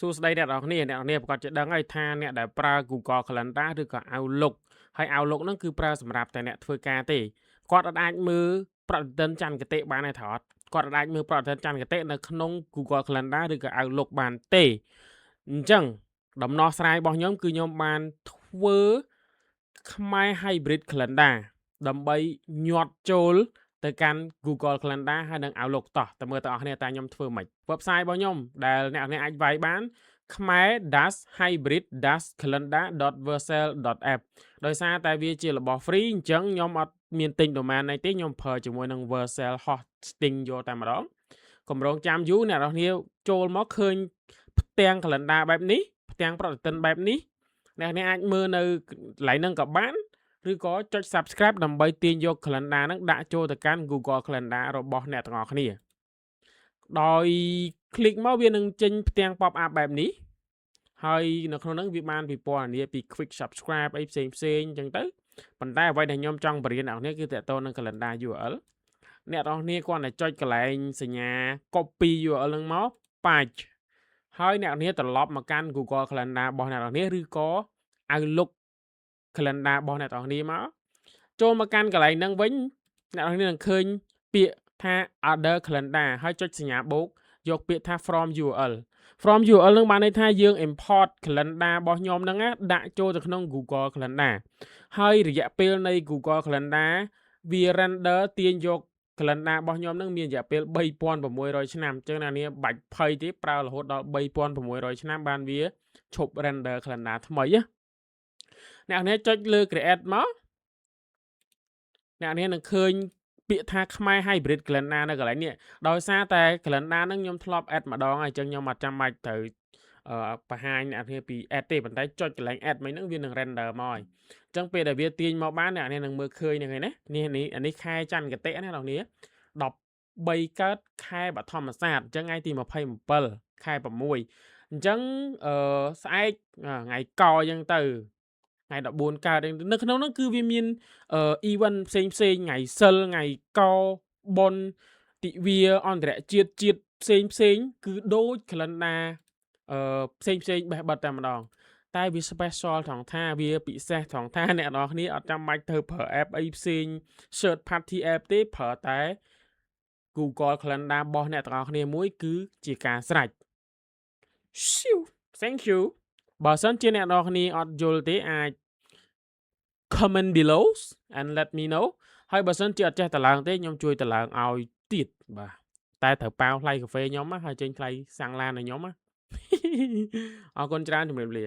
សួស្តីអ្នកនរគ្នាប្រកាសជាដឹងហើយថាអ្នកដែលប្រើ Google Calendar ឬក៏ Outlook ហើយ Outlook ហ្នឹងគឺប្រើសម្រាប់តែអ្នកធ្វើការទេគាត់អាចមើលប្រតិទិនច័ន្ទគតិបានទេថតគាត់អាចមើលប្រតិទិនច័ន្ទគតិនៅក្នុង Google Calendar ឬក៏ Outlook បានទេអញ្ចឹងដំណោះស្រាយរបស់ខ្ញុំគឺខ្ញុំបានធ្វើខ្មែរ Hybrid Calendar ដើម្បីញាត់ចូលទៅកាន់ Google Calendar ហើយនិង Outlook តោះតើមើលទាំងអស់គ្នាតើខ្ញុំធ្វើម៉េច website របស់ខ្ញុំដែលអ្នកនរអាចវាយបានខ្មែរ -hybrid-calendar.vercel.app ដោយសារតែវាជារបស់ free អញ្ចឹងខ្ញុំអត់មានទិញ domain អីទេខ្ញុំប្រើជាមួយនឹង Vercel hosting យកតែម្ដងកម្រងចាំយូរអ្នកនរគ្នាចូលមកឃើញផ្ទាំង calendar បែបនេះផ្ទាំងប្រតិទិនបែបនេះអ្នកនរអាចមើលនៅកន្លែងហ្នឹងក៏បានឬក៏ចុច subscribe ដើម្បីទាញយក calendar ហ្នឹងដាក់ចូលទៅកាន់ Google Calendar របស់អ្នកទាំងអស់គ្នាដោយ click មកវានឹងចេញផ្ទាំង pop up បែបនេះហើយនៅក្នុងហ្នឹងវាបានពិពណ៌នាពី quick subscribe អីផ្សេងអញ្ចឹងទៅប៉ុន្តែអ្វីដែលខ្ញុំចង់បរៀនអ្នកនរគ្នាគឺតើតើនឹង calendar URL អ្នកនរគ្នាគ្រាន់តែចុចកន្លែងសញ្ញា copy URL ហ្នឹងមកប៉ាច់ហើយអ្នកនរគ្នាត្រឡប់មកកាន់ Google Calendar របស់អ្នកនរគ្នាឬក៏ Outlook Calendar របស់អ្នកនរគ្នាមកចូលមកកាន់កន្លែងហ្នឹងវិញអ្នកនរគ្នានឹងឃើញពាក្យថា other calendar ហើយចុចសញ្ញាបូកយកពាក្យថា from URL ហ្នឹងបានន័យថាយើង import calendar របស់ខ្ញុំហ្នឹងដាក់ចូលទៅក្នុង Google Calendar ហើយរយៈពេលនៃ Google Calendar វា render ទាញយក calendar របស់ខ្ញុំហ្នឹងមានរយៈពេល3600ឆ្នាំអញ្ចឹងអ្នកនាងបាច់ភ័យទេប្រើរហូតដល់3600ឆ្នាំបានវាឈប់ render calendar ថ្មីអ្នកនាងចុចលើ create មកអ្នកនាងនឹងឃើញពាក្យថាខ្មែរ hybrid calendar នៅកន្លែងនេះដោយសារតែ calendar ហ្នឹងខ្ញុំធ្លាប់ add ម្ដងហើយអញ្ចឹងខ្ញុំអត់ចាំបាច់ត្រូវបង្ហាញអ្នកនាងពី add ទេប៉ុន្តែចុចកន្លែង add មិញហ្នឹងវានឹង render មកហើយអញ្ចឹងពេលដែលវាទាញមកបានអ្នកនាងនឹងមើលឃើញហ្នឹងហើយណានេះខែច័ន្ទគតិណាអ្នកនាង13កើតខែបឋមសាទអញ្ចឹងថ្ងៃទី27ខែ6អញ្ចឹងស្អែកថ្ងៃកអញ្ចឹងទៅថ្ងៃ14កើតនៅក្នុងហ្នឹងគឺវាមានevent ផ្សេងថ្ងៃសិលថ្ងៃកបុណ្យទិវាអន្តរជាតិផ្សេងគឺដូច calendar ផ្សេងបេះបិទតែម្ដងតែវា special ថងថាវាពិសេសថងថាអ្នកនរគ្នាអត់ចាំបាច់ធ្វើប្រើ app អីផ្សេង third party app ទេប្រើតែ Google Calendar របស់អ្នកទាំងអស់គ្នាមួយគឺជាការស្រេច Thank you បើសិនជាអ្នកនរគ្នាអត់យល់ទេអាច comment below and let me know ហើយបើសិនជាអត់ចេះតឡើងទេខ្ញុំជួយតឡើងឲ្យទៀតបាទតែត្រូវប៉ាវថ្លៃកាហ្វេខ្ញុំហើយចេញថ្លៃសាំងឡានឲ្យខ្ញុំអរគុណច្រើនជំរាបលា